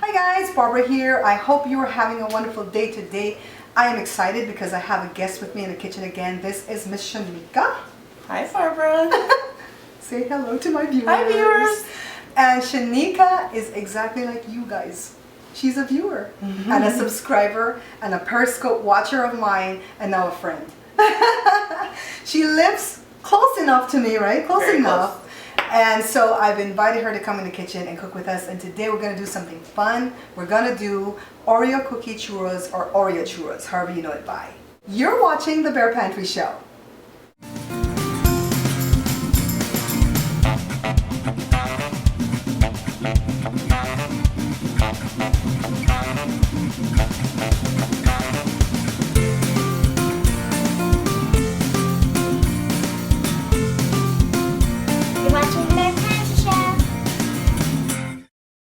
Hi guys, Barbara here. I hope you are having a wonderful day today. I am excited because I have a guest with me in the kitchen again. This is Miss Shanika. Hi Barbara. Say hello to my viewers. Hi viewers. And Shanika is exactly like you guys. She's a viewer and a subscriber and a Periscope watcher of mine and now a friend. She lives close enough to me, right? Very enough. Close. And so I've invited her to come in the kitchen and cook with us, and today we're going to do something fun. We're going to do Oreo cookie churros or Oreo churros, however you know it by. You're watching the Bear Pantry Show.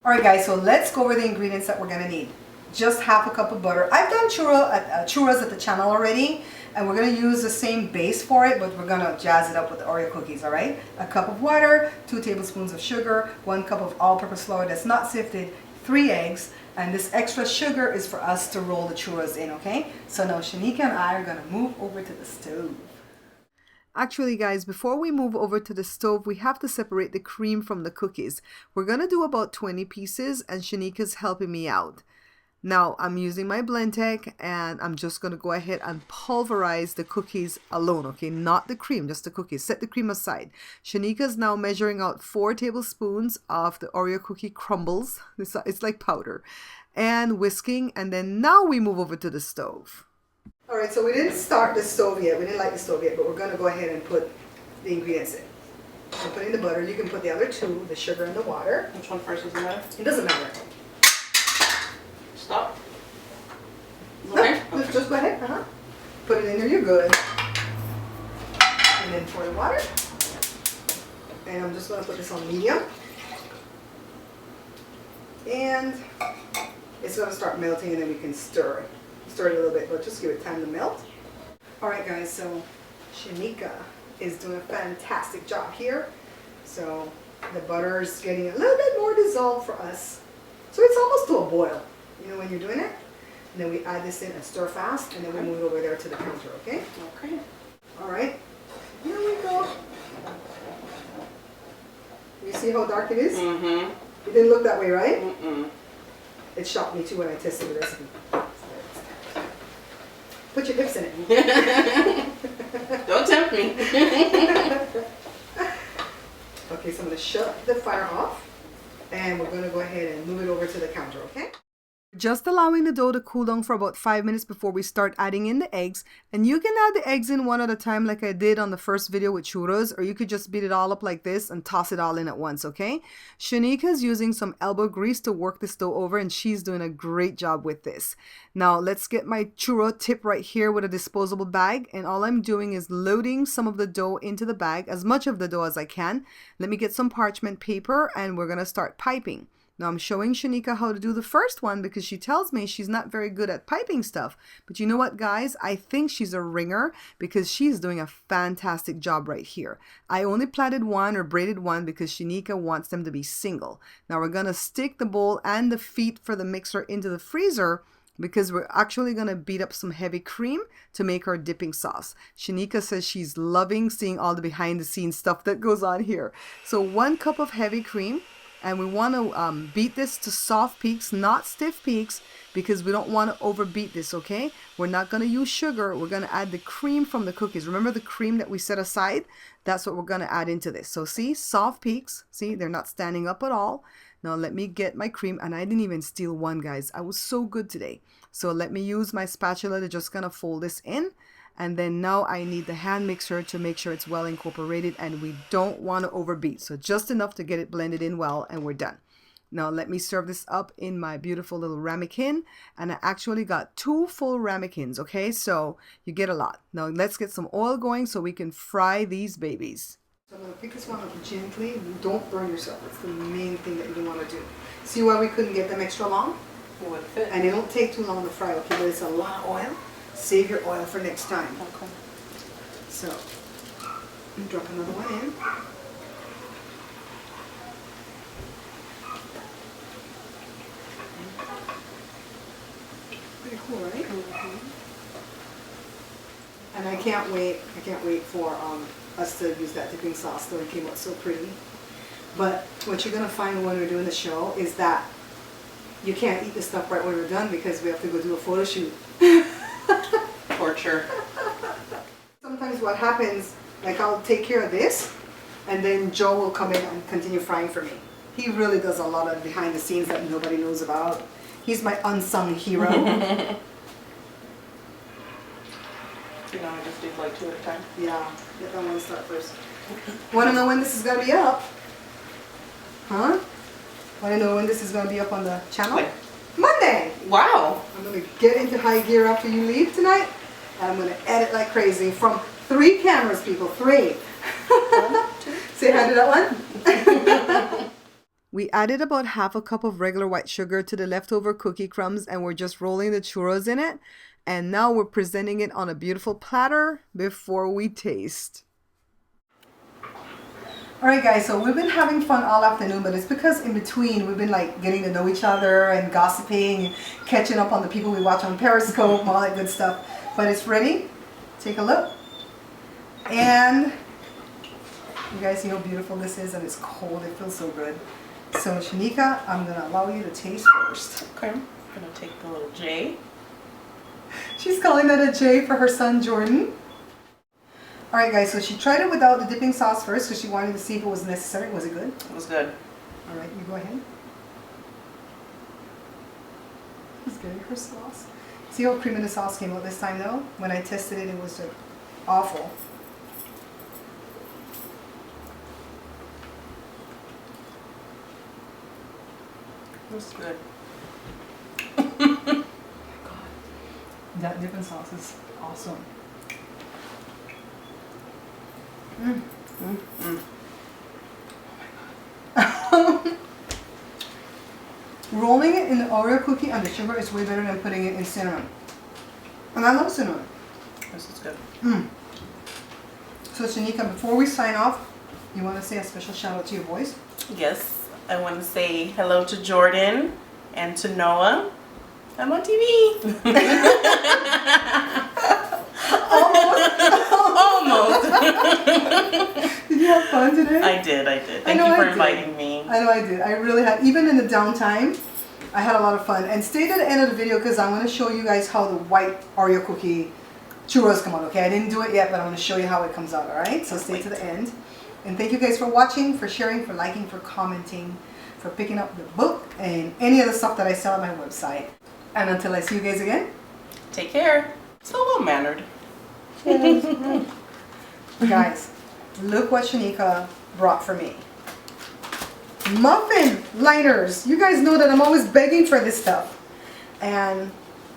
Alright guys, so let's go over the ingredients that we're going to need. Just half a cup of butter. I've done churros at the channel already, and we're going to use the same base for it, but we're going to jazz it up with the Oreo cookies, alright? A cup of water, 2 tablespoons of sugar, 1 cup of all-purpose flour that's not sifted, 3 eggs, and this extra sugar is for us to roll the churros in, okay? So now Shanika and I are going to move over to the stove. Actually guys, before we move over to the stove, we have to separate the cream from the cookies. We're going to do about 20 pieces and Shanika's helping me out. Now I'm using my Blendtec and I'm just going to go ahead and pulverize the cookies alone, okay? Not the cream, just the cookies. Set the cream aside. Shanika's now measuring out 4 tablespoons of the Oreo cookie crumbles. It's like powder. And whisking, and then now we move over to the stove. Alright, so we didn't start the stove yet. We didn't light the stove yet, but we're going to go ahead and put the ingredients in. So put in the butter. You can put the other 2, the sugar and the water. Which one first, does it matter? It doesn't matter. Stop. Okay. No, just go ahead. Put it in there. You're good. And then pour the water. And I'm just going to put this on medium. And it's going to start melting, and then we can stir it. Stir it a little bit, but just give it time to melt. Alright guys, so Shanika is doing a fantastic job here. So the butter is getting a little bit more dissolved for us. So it's almost to a boil, you know, when you're doing it. And then we add this in and stir fast, and then we move it over there to the counter, okay? Okay. Alright, here we go. You see how dark it is? Mm-hmm. It didn't look that way, right? Mm-mm. It shocked me too when I tested the recipe. Put your hips in it. Don't tempt me. Okay, so I'm going to shut the fire off, and we're going to go ahead and move it over to the counter, okay? Just allowing the dough to cool down for about 5 minutes before we start adding in the eggs. And you can add the eggs in one at a time like I did on the first video with churros, or you could just beat it all up like this and toss it all in at once, okay? Shanika's using some elbow grease to work this dough over, and she's doing a great job with this. Now let's get my churro tip right here with a disposable bag, and all I'm doing is loading some of the dough into the bag, as much of the dough as I can. Let me get some parchment paper, and we're going to start piping. Now I'm showing Shanika how to do the first one because she tells me she's not very good at piping stuff. But you know what, guys? I think she's a ringer because she's doing a fantastic job right here. I only plaited one or braided one because Shanika wants them to be single. Now we're going to stick the bowl and the feet for the mixer into the freezer because we're actually going to beat up some heavy cream to make our dipping sauce. Shanika says she's loving seeing all the behind the scenes stuff that goes on here. So 1 cup of heavy cream. And we want to beat this to soft peaks, not stiff peaks, because we don't want to overbeat this, okay? We're not going to use sugar. We're going to add the cream from the cookies. Remember the cream that we set aside? That's what we're going to add into this. So see, soft peaks. See, they're not standing up at all. Now let me get my cream. And I didn't even steal one, guys. I was so good today. So let me use my spatula to just kind of fold this in. And then now I need the hand mixer to make sure it's well incorporated, and we don't want to overbeat. So just enough to get it blended in well, and we're done. Now let me serve this up in my beautiful little ramekin. And I actually got 2 full ramekins, okay? So you get a lot. Now let's get some oil going so we can fry these babies. So I'm going to pick this one up gently. Don't burn yourself. That's the main thing that you don't want to do. See why we couldn't get them extra long? It would fit. And they don't take too long to fry, okay? But it's a lot of oil. Save your oil for next time. Okay. So, drop another one in. cool, right? And I can't wait for us to use that dipping sauce. Though it came out so pretty. But what you're gonna find when we're doing the show is that you can't eat the stuff right when we're done because we have to go do a photo shoot. Torture. Sometimes what happens, like I'll take care of this, and then Joe will come in and continue frying for me. He really does a lot of behind the scenes that nobody knows about. He's my unsung hero. You know, I just do like 2 at a time. Yeah, let that one start first. Want to know when this is going to be up? Huh? Want to know when this is going to be up on the channel? When? Monday! Wow. I'm going to get into high gear after you leave tonight. And I'm going to edit like crazy from 3 cameras, people. 3. 1, 2. Say hi to that one. We added about half a cup of regular white sugar to the leftover cookie crumbs and we're just rolling the churros in it. And now we're presenting it on a beautiful platter before we taste. Alright guys, so we've been having fun all afternoon, but it's because in between we've been like getting to know each other and gossiping and catching up on the people we watch on Periscope and all that good stuff. But it's ready. Take a look. And you guys see how beautiful this is, and it's cold. It feels so good. So Shanika, I'm going to allow you to taste first. Okay. I'm going to take the little J. She's calling that a J for her son Jordan. Alright guys, so she tried it without the dipping sauce first because she wanted to see if it was necessary. Was it good? It was good. Alright, you go ahead. She's getting her sauce. See how creamy the sauce came out this time though? When I tested it, it was just awful. It was good. God, that dipping sauce is awesome. Mm. Mm, mm. Oh my God. Rolling it in the Oreo cookie and the sugar is way better than putting it in cinnamon. And I love cinnamon. This is good. Mm. So Shanika, before we sign off, you want to say a special shout out to your boys? Yes. I want to say hello to Jordan and to Noah. I'm on TV. Almost. Did you have fun today? I did. Thank you for inviting me. I know I did. I really had. Even in the downtime, I had a lot of fun. And stay to the end of the video because I'm going to show you guys how the white Oreo cookie churros come out. Okay, I didn't do it yet, but I'm going to show you how it comes out. All right, so stay to the end. And thank you guys for watching, for sharing, for liking, for commenting, for picking up the book and any other stuff that I sell on my website. And until I see you guys again, take care. So well-mannered. Guys, look what Shanika brought for me. Muffin liners. You guys know that I'm always begging for this stuff. And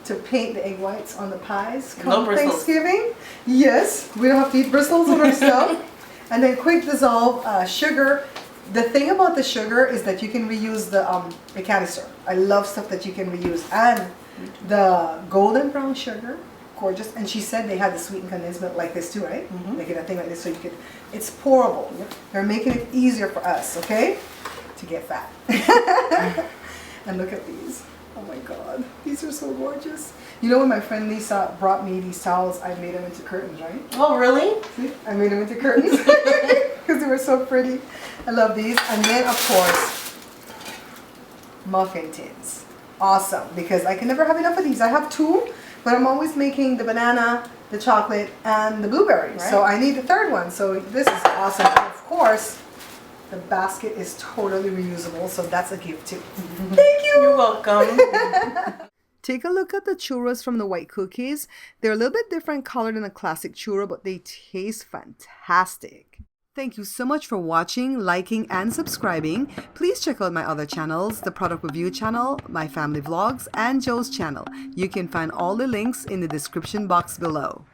to paint the egg whites on the pies come Thanksgiving. Yes, we don't have to eat bristles on our stuff. And then quick dissolve sugar. The thing about the sugar is that you can reuse the canister. I love stuff that you can reuse. And the golden brown sugar, gorgeous. And she said they had the sweetened condensed milk like this too, right? Mm-hmm. Making a thing like this so you could, it's pourable. Yep. They're making it easier for us, okay? To get fat. And look at these. Oh my God, these are so gorgeous. You know when my friend Lisa brought me these towels, I made them into curtains, right? Oh, really? See? I made them into curtains because they were so pretty. I love these. And then, of course, muffin tins. Awesome, because I can never have enough of these. I have 2, but I'm always making the banana, the chocolate, and the blueberry. Right. So I need the 3rd one. So this is awesome. And of course, the basket is totally reusable, so that's a gift too. Thank you! You're welcome. Take a look at the churros from the white cookies. They're a little bit different color than a classic churro, but they taste fantastic. Thank you so much for watching, liking, and subscribing. Please check out my other channels, the Product Review channel, my family vlogs, and Joe's channel. You can find all the links in the description box below.